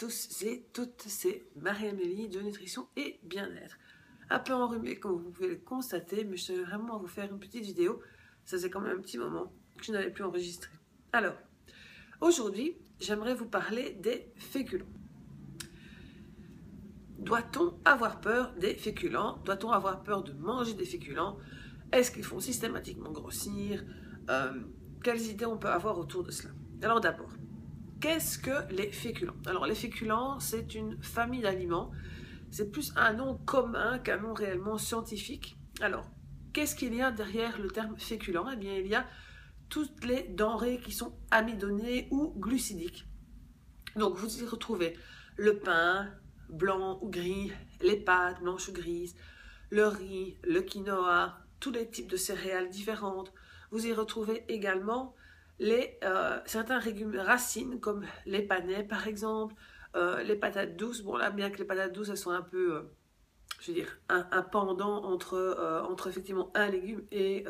tous et toutes, c'est Marie-Amélie de Nutrition et Bien-être. Un peu enrhumée comme vous pouvez le constater, mais je tenais vraiment à vous faire une petite vidéo. Ça faisait quand même un petit moment que je n'avais plus enregistré. Alors, aujourd'hui, j'aimerais vous parler des féculents. Doit-on avoir peur des féculents? Doit-on avoir peur de manger des féculents? Est-ce qu'ils font systématiquement grossir? Quelles idées on peut avoir autour de cela? Alors d'abord, qu'est-ce que les féculents? Alors les féculents, c'est une famille d'aliments. C'est plus un nom commun qu'un nom réellement scientifique. Alors, qu'est-ce qu'il y a derrière le terme féculent? Eh bien, il y a toutes les denrées qui sont amidonnées ou glucidiques. Donc, vous y retrouvez le pain blanc ou gris, les pâtes blanches ou grises, le riz, le quinoa, tous les types de céréales différentes. Vous y retrouvez également certains légumes racines comme les panais par exemple, les patates douces. Bon là, bien que les patates douces, elles sont un peu, je veux dire, un pendant entre effectivement un légume et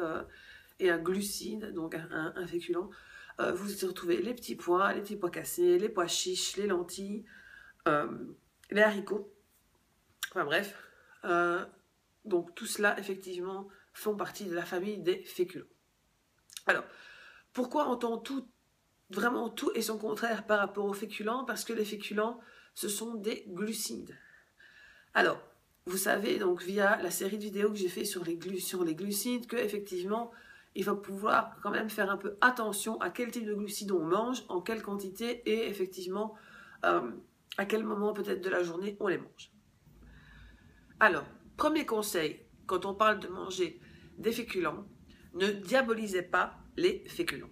un glucide, donc un féculent. Vous y retrouvez les petits pois cassés, les pois chiches, les lentilles, les haricots. Enfin bref, donc tout cela effectivement font partie de la famille des féculents. Alors, pourquoi entend vraiment tout et son contraire par rapport aux féculents? Parce que les féculents, ce sont des glucides. Alors, vous savez, donc via la série de vidéos que j'ai fait sur les glucides, que effectivement, il va pouvoir quand même faire un peu attention à quel type de glucides on mange, en quelle quantité et effectivement à quel moment peut-être de la journée on les mange. Alors, premier conseil, quand on parle de manger des féculents, ne diabolisez pas les féculents.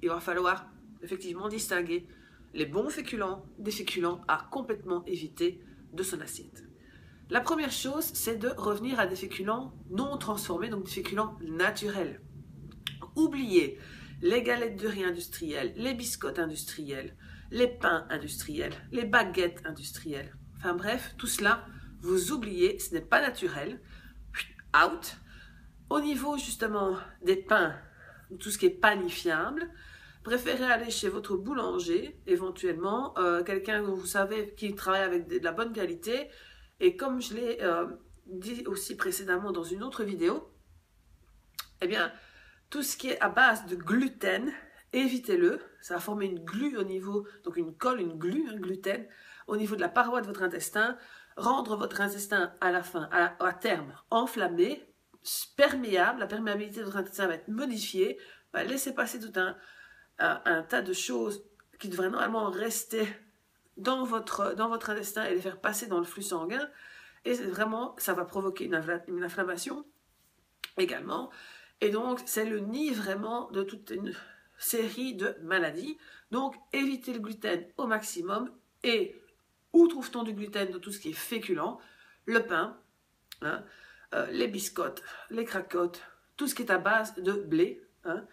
Il va falloir effectivement distinguer les bons féculents des féculents à complètement éviter de son assiette. La première chose, c'est de revenir à des féculents non transformés, donc des féculents naturels. Oubliez les galettes de riz industrielles, les biscottes industrielles, les pains industriels, les baguettes industrielles. Enfin bref, tout cela, vous oubliez, ce n'est pas naturel. Out. Au niveau justement des pains, tout ce qui est panifiable, préférez aller chez votre boulanger, éventuellement, quelqu'un dont vous savez qui travaille avec de la bonne qualité. Et comme je l'ai dit aussi précédemment dans une autre vidéo, eh bien, tout ce qui est à base de gluten, évitez-le. Ça va former une glu au niveau, donc une colle, une glu, un gluten, au niveau de la paroi de votre intestin, rendre votre intestin à la fin, à terme, enflammé, perméable. La perméabilité de votre intestin va être modifiée, va laisser passer tout un tas de choses qui devraient normalement rester dans votre intestin et les faire passer dans le flux sanguin. Et vraiment, ça va provoquer une inflammation également. Et donc, c'est le nid vraiment de toute une série de maladies. Donc, évitez le gluten au maximum. Et où trouve-t-on du gluten de tout ce qui est féculent? Le pain, hein, les biscottes, les cracottes, tout ce qui est à base de blé. Hein.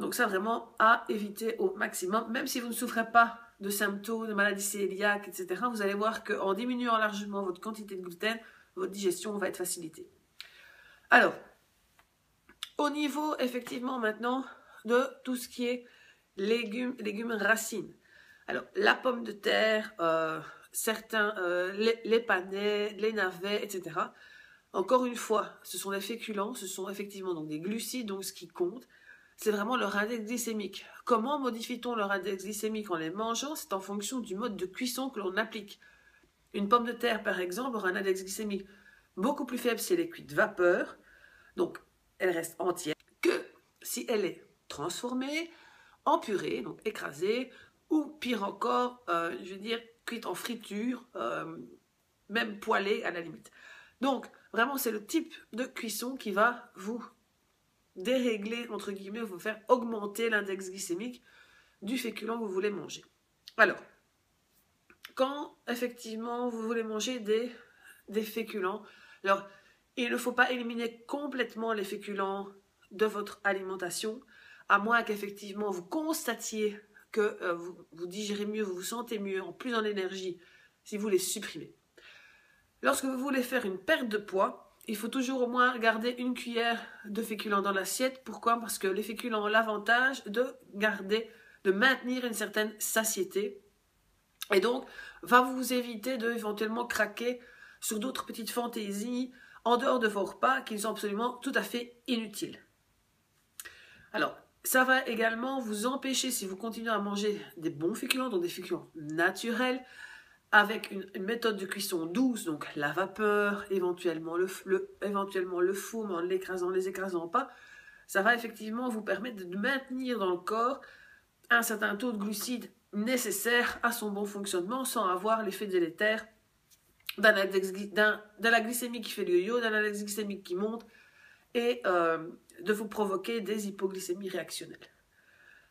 Donc ça, vraiment, à éviter au maximum. Même si vous ne souffrez pas de symptômes, de maladies cœliaques, etc., vous allez voir qu'en diminuant largement votre quantité de gluten, votre digestion va être facilitée. Alors, au niveau, effectivement, maintenant, de tout ce qui est légumes racines. Alors, la pomme de terre, les panais, les navets, etc. Encore une fois, ce sont des féculents, ce sont effectivement donc des glucides, donc ce qui compte, c'est vraiment leur index glycémique. Comment modifie-t-on leur index glycémique en les mangeant? C'est en fonction du mode de cuisson que l'on applique. Une pomme de terre, par exemple, aura un index glycémique beaucoup plus faible si elle est cuite vapeur, donc elle reste entière, que si elle est transformée en purée, donc écrasée, ou pire encore, je veux dire, cuite en friture, même poêlée à la limite. Donc, vraiment, c'est le type de cuisson qui va vous dérégler, entre guillemets, vous faire augmenter l'index glycémique du féculent que vous voulez manger. Alors, quand effectivement vous voulez manger des féculents, alors il ne faut pas éliminer complètement les féculents de votre alimentation, à moins qu'effectivement vous constatiez que vous digérez mieux, vous vous sentez mieux, en plus en énergie, si vous les supprimez. Lorsque vous voulez faire une perte de poids, il faut toujours au moins garder une cuillère de féculents dans l'assiette. Pourquoi? Parce que les féculents ont l'avantage de maintenir une certaine satiété. Et donc, va vous éviter de éventuellement craquer sur d'autres petites fantaisies en dehors de vos repas qui sont absolument tout à fait inutiles. Alors, ça va également vous empêcher, si vous continuez à manger des bons féculents, donc des féculents naturels, avec une méthode de cuisson douce, donc la vapeur, éventuellement le four, mais en les écrasant pas, ça va effectivement vous permettre de maintenir dans le corps un certain taux de glucides nécessaire à son bon fonctionnement sans avoir l'effet délétère de la glycémie qui fait le yo-yo, d'un index glycémique qui monte et de vous provoquer des hypoglycémies réactionnelles.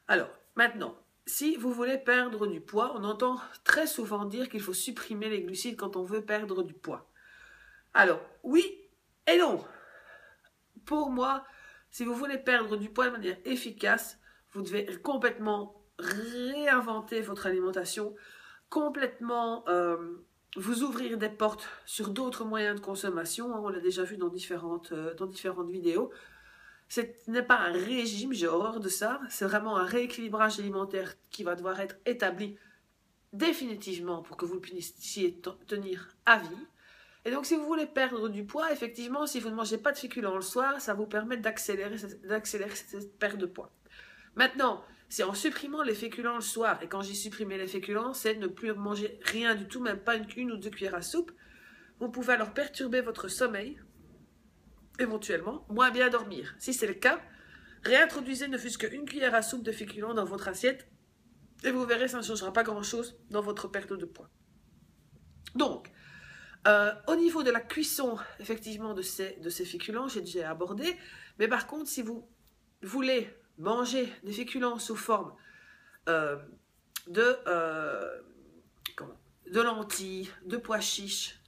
Alors, maintenant, si vous voulez perdre du poids, on entend très souvent dire qu'il faut supprimer les glucides quand on veut perdre du poids. Alors, oui et non. Pour moi, si vous voulez perdre du poids de manière efficace, vous devez complètement réinventer votre alimentation, complètement vous ouvrir des portes sur d'autres moyens de consommation. On l'a déjà vu dans différentes vidéos. Ce n'est pas un régime, j'ai horreur de ça. C'est vraiment un rééquilibrage alimentaire qui va devoir être établi définitivement pour que vous puissiez tenir à vie. Et donc, si vous voulez perdre du poids, effectivement, si vous ne mangez pas de féculents le soir, ça va vous permettre d'accélérer cette perte de poids. Maintenant, c'est en supprimant les féculents le soir, et quand j'ai supprimé les féculents, c'est ne plus manger rien du tout, même pas une ou deux cuillères à soupe. Vous pouvez alors perturber votre sommeil, éventuellement, moins bien dormir. Si c'est le cas, réintroduisez ne fût-ce qu'une cuillère à soupe de féculents dans votre assiette, et vous verrez, ça ne changera pas grand-chose dans votre perte de poids. Donc, au niveau de la cuisson, effectivement, de ces féculents, j'ai déjà abordé. Mais par contre, si vous voulez manger des féculents sous forme de lentilles, de pois chiches,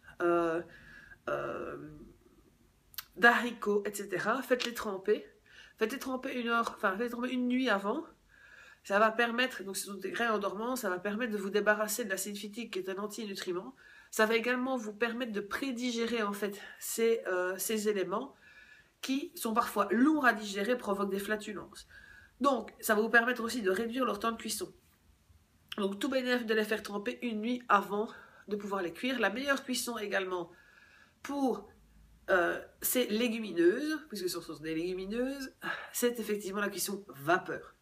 d'haricots, etc., faites-les tremper. Faites-les tremper une nuit avant. Ça va permettre, donc ce sont des grains endormants, ça va permettre de vous débarrasser de l'acide phytique qui est un antinutriment. Ça va également vous permettre de prédigérer en fait ces éléments qui sont parfois lourds à digérer, provoquent des flatulences. Donc, ça va vous permettre aussi de réduire leur temps de cuisson. Donc, tout bénéfice de les faire tremper une nuit avant de pouvoir les cuire. La meilleure cuisson également pour ces légumineuses, puisque ce sont des légumineuses, c'est effectivement la cuisson vapeur.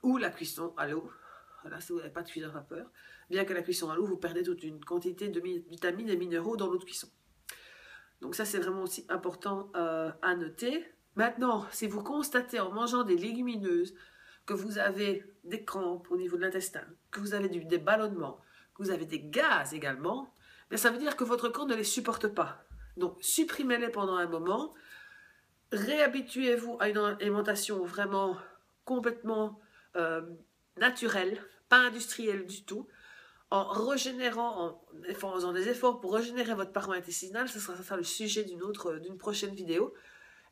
Ou la cuisson à l'eau. Voilà, si vous n'avez pas de cuisson vapeur. Bien que la cuisson à l'eau, vous perdez toute une quantité de vitamines et minéraux dans l'eau de cuisson. Donc ça, c'est vraiment aussi important à noter. Maintenant, si vous constatez en mangeant des légumineuses que vous avez des crampes au niveau de l'intestin, que vous avez des ballonnements, que vous avez des gaz également, bien ça veut dire que votre corps ne les supporte pas. Donc, supprimez-les pendant un moment. Réhabituez-vous à une alimentation vraiment complètement naturelle, pas industrielle du tout, en régénérant, en faisant des efforts pour régénérer votre paroi intestinale. Ce sera le sujet d'une prochaine vidéo.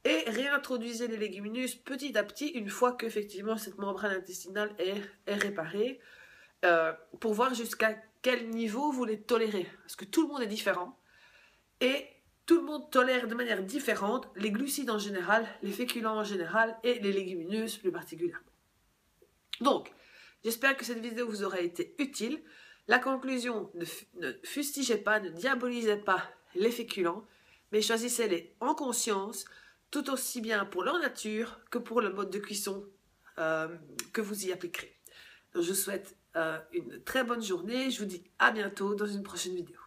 Et réintroduisez les légumineuses petit à petit une fois qu'effectivement cette membrane intestinale est réparée, pour voir jusqu'à quel niveau vous les tolérez. Parce que tout le monde est différent et tout le monde tolère de manière différente les glucides en général, les féculents en général et les légumineuses plus particulièrement. Donc, j'espère que cette vidéo vous aura été utile. La conclusion, ne fustigez pas, ne diabolisez pas les féculents, mais choisissez-les en conscience, tout aussi bien pour leur nature que pour le mode de cuisson que vous y appliquerez. Donc, je vous souhaite une très bonne journée. Je vous dis à bientôt dans une prochaine vidéo.